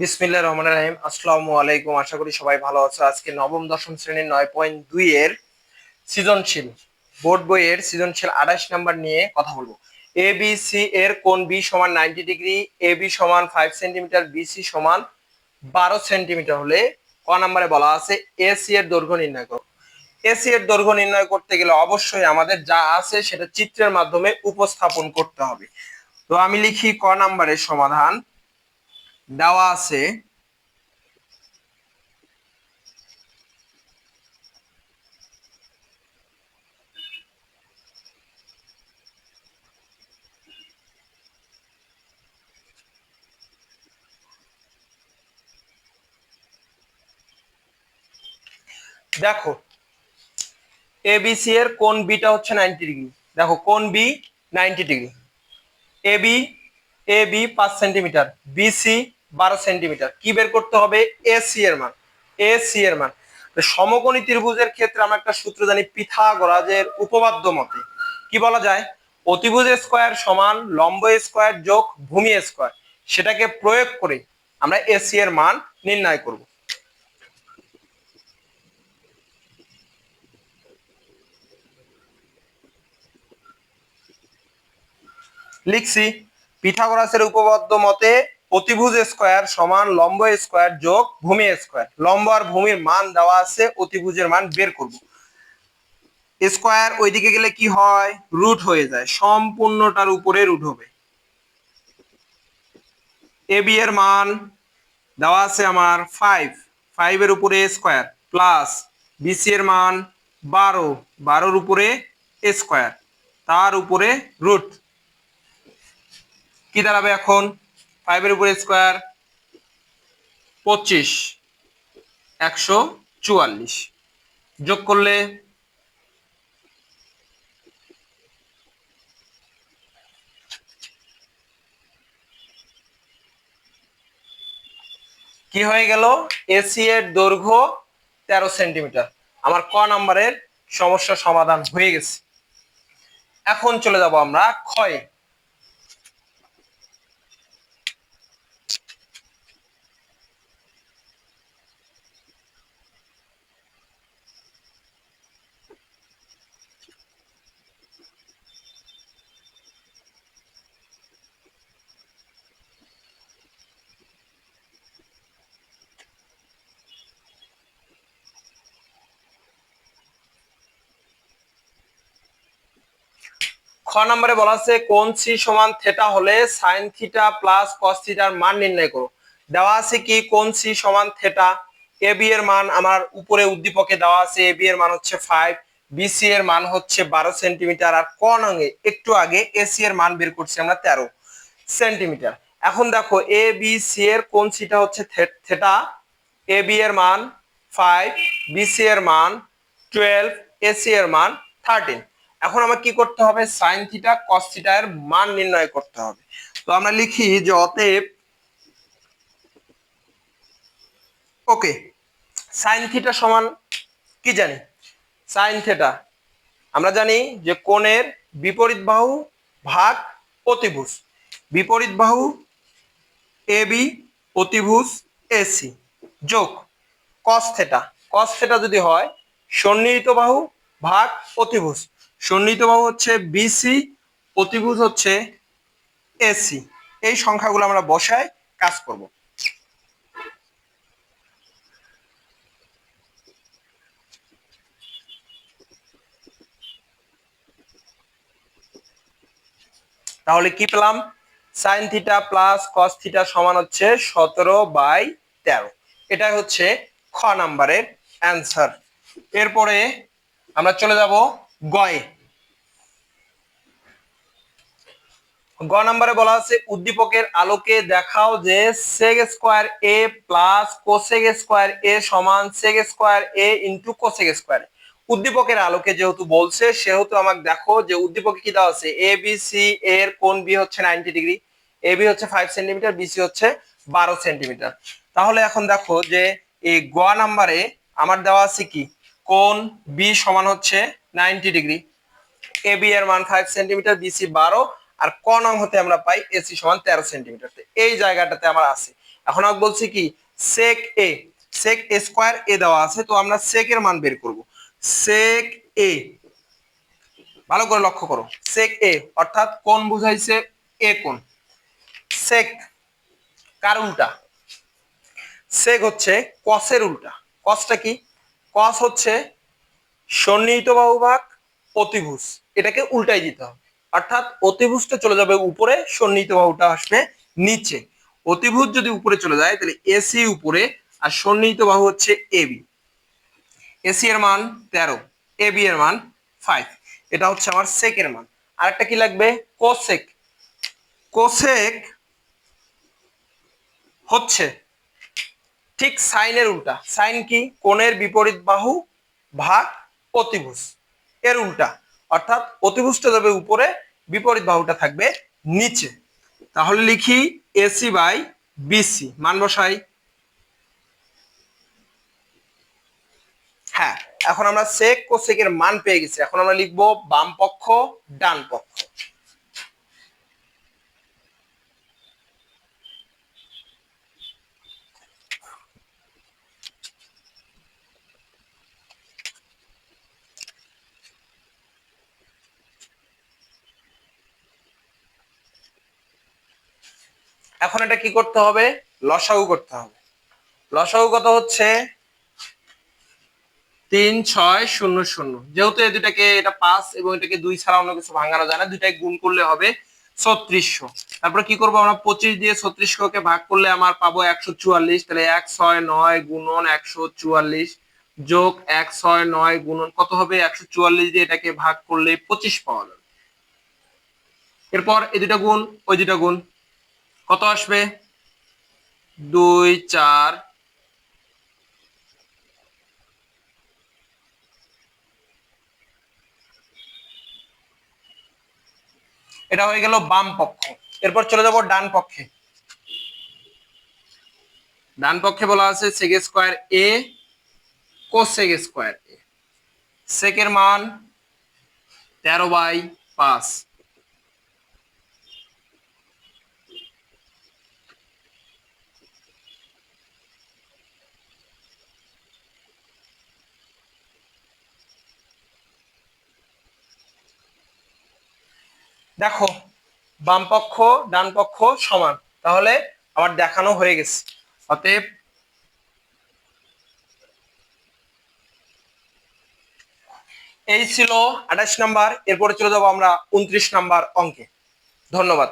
বিসমিল্লাহির রহমানির রহিম। আসসালামু আলাইকুম। আশা করি সবাই ভালো আছো। আজকে নবম দশম শ্রেণীর 9.2 এর সৃজনশীল বোর্ড বইয়ের সৃজনশীল 28 নাম্বার নিয়ে কথা বলবো। এ বি সি এর কোণ বি সমান 90 ডিগ্রি, এ বি সমান 5 সেন্টিমিটার, বি সি সমান 12 সেন্টিমিটার হলে ক নাম্বারে বলা আছে এ সি এর দৈর্ঘ্য নির্ণয় করো। এ সি এর দৈর্ঘ্য নির্ণয় করতে গেলে অবশ্যই আমাদের যা আছে সেটা চিত্রের মাধ্যমে উপস্থাপন করতে হবে। তো আমি লিখি ক নাম্বারের সমাধান। দেওয়া আছে দেখো এবিসি এর কোণ বিটা হচ্ছে 90 ডিগ্রি। দেখো কোণ B 90 degree. AB AB 5 centimetre, BC 12 centimetre. কি বের করতে হবে? এসি এর মান। এসি এর মান। তো সমকোণী ত্রিভুজের ক্ষেত্রে আমরা একটা সূত্র জানি পিথাগোরাসের উপপাদ্য মতে। কি বলা যায়? অতিভুজ স্কয়ার সমান লম্ব স্কয়ার যোগ ভূমি স্কয়ার। সেটাকে প্রয়োগ করে আমরা এসি এর মান নির্ণয় করব। লিখছি পিথাগোরাসের উপপাদ্য মতে অতিভুজ স্কয়ার সমান লম্ব স্কয়ার যোগ ভূমি স্কয়ার। লম্ব আর ভূমির মান দেওয়া আছে, অতিভুজের মান বের করব। স্কয়ার ওইদিকে গেলে কি হয়? রুট হয়ে যায়, সম্পূর্ণটার উপরে রুট হবে। এ বি এর মান দেওয়া আছে আমার 5, 5 এর উপরে স্কয়ার প্লাস বিসি এর মান 12, 12 এর উপরে স্কয়ার তার উপরে রুট। কি দাঁড়াবে এখন? 5 এর উপরে স্কয়ার 25, 144 যোগ করলে কি হয়ে গেল? এসি এর দৈর্ঘ্য 13 সেন্টিমিটার। আমার ক নাম্বারের সমস্যা সমাধান হয়ে গেছে। এখন চলে যাব আমরা ক্ষয়ে। খ নম্বরে বলা আছে কোণ সি সমান থিটা হলে সাইন থিটা প্লাস কস থিটার মান নির্ণয় করো। দেওয়া আছে কি কোণ সি সমান থিটা। এ বি এর মান আমার উপরে উদ্দীপকে দেওয়া আছে, এ বি এর মান হচ্ছে 5, বিসি এর মান হচ্ছে 12 সেন্টিমিটার, আর ক নঙ্গে একটু আগে এসি এর মান বের করছি আমরা 13 সেন্টিমিটার। এখন দেখো এ বি সি এর কোণ সিটা হচ্ছে থিটা, এ বি এর মান 5, বিসি এর মান 12, এসি এর মান 13। এখন আমার কি করতে হবে? সাইন থিটা কস থিটা এর মান নির্ণয় করতে হবে। তো আমরা লিখি যে অতএব ওকে সাইন থিটা সমান কি জানি? সাইন থিটা আমরা জানি যে কোণের বিপরীত বাহু ভাগ অতিভুজ। বিপরীত বাহু এ বি, অতিভুজ এসি যোগ কস থিটা। কস থিটা যদি হয় সন্নিহিত বাহু ভাগ অতিভুজ। সন্নিহিত বাহু হচ্ছে বিসি, অতিভুজ হচ্ছে এসি। এই সংখ্যাগুলো আমরা বসায় কাজ করব। তাহলে কি পেলাম? Sine theta plus cos theta সমান হচ্ছে 17/13। এটা হচ্ছে খ নাম্বারের অ্যান্সার। এরপরে আমরা চলে যাব গয়ে। গ নাম্বারে বলা আছে উদ্দীপকের আলোকে দেখাও যে সেক স্কয়ার এ প্লাস কোসেক স্কয়ার এ সমান সেক স্কয়ার এ ইন্টু কোসেক স্কয়ার। উদ্দীপকের আলোকে যেহেতু বলছে সেহেতু আমাকে দেখো যে উদ্দীপকে কি দেওয়া আছে, এ বি সি এর কোণ বি হচ্ছে 90 ডিগ্রি, এ বি হচ্ছে 5 সেন্টিমিটার, বিসি হচ্ছে 12 সেন্টিমিটার। তাহলে এখন দেখো যে এই গ নাম্বারে আমার দেওয়া আছে কি কোণ বি সমান হচ্ছে 90 ডিগ্রি, এ বি এর মান 5 সেন্টিমিটার, বিসি 12, আর ক নং হতে আমরা পাই এসি সমান 13 সেন্টিমিটার। এই জায়গাটাতে আমার আছে। এখন আমাকে বলছি কি সেক এ, সেক এ স্কোয়ার এ দেওয়া আছে, তো আমরা সেক এর মান বের করব। সেক এ, ভালো করে লক্ষ্য করো, সেক এ অর্থাৎ কোণ বুঝাইছে এ কোণ। সেক কার উল্টা? সেক হচ্ছে কসের উল্টা। কসটা কি? কস হচ্ছে সন্নিহিত বাহু ভাগ অতিভুজ, এটাকে উল্টাই দিতে হবে। অর্থাৎ অতিভুজটা চলে যাবে উপরে, সন্নিহিত বাহুটা আসবে নিচে। অতিভুজ যদি উপরে চলে যায় তাহলে এসি উপরে, আর সন্নিহিত বাহু হচ্ছে এবি। এসি এর মান 13, এবি এর মান 5। এটা হচ্ছে আমার সেকের মান। আরেকটা কি লাগবে? কোসেক। কোসেক হচ্ছে ঠিক সাইনের উল্টা। সাইন কি? কোণের বিপরীত বাহু ভাগ অতিভুজ, এর উল্টা। অর্থাৎ অতিভুজটা যাবে উপরে, বিপরীত বাহুটা থাকবে নিচে। তাহলে লিখি এসি বাই বিসি, মান বসাই। হ্যাঁ, এখন আমরা সেক কোসেকের মান পেয়ে গেছি। এখন আমরা লিখবো বাম পক্ষ ডান পক্ষ। এখন এটা কি করতে হবে? লসাগু করতে হবে। লসাগু কত হচ্ছে? 3600। যেহেতু এই দুটাকে, এটা 5 এবং এটাকে 2 ছাড়া অন্য কিছু ভাঙানো যায় না, দুটাকে গুণ করলে হবে 3600। তারপরে কি করবো আমরা? 25 দিয়ে 3600 কে ভাগ করলে আমার পাবো 144। তাহলে 169 গুণন 144 যোগ 169 গুণন কত হবে? 144 দিয়ে এটাকে ভাগ করলে 25 পাওয়া যাবে। এরপর এই দুটা গুণ, ওই দুটা গুণ, কত আসবে? 2 4, এটা হয়ে গেল বাম পক্ষ। এরপর চলে যাব ডান পক্ষে। ডান পক্ষে বলা আছে sec square A cosec square A. সেকের মান 13/5। দেখো বাম পক্ষ ডান পক্ষ সমান, তাহলে আমার দেখানো হয়ে গেছে। অতএব এই ছিল 28 নাম্বার। এরপরে চলে যাবো আমরা 29 নাম্বার অঙ্কে। ধন্যবাদ।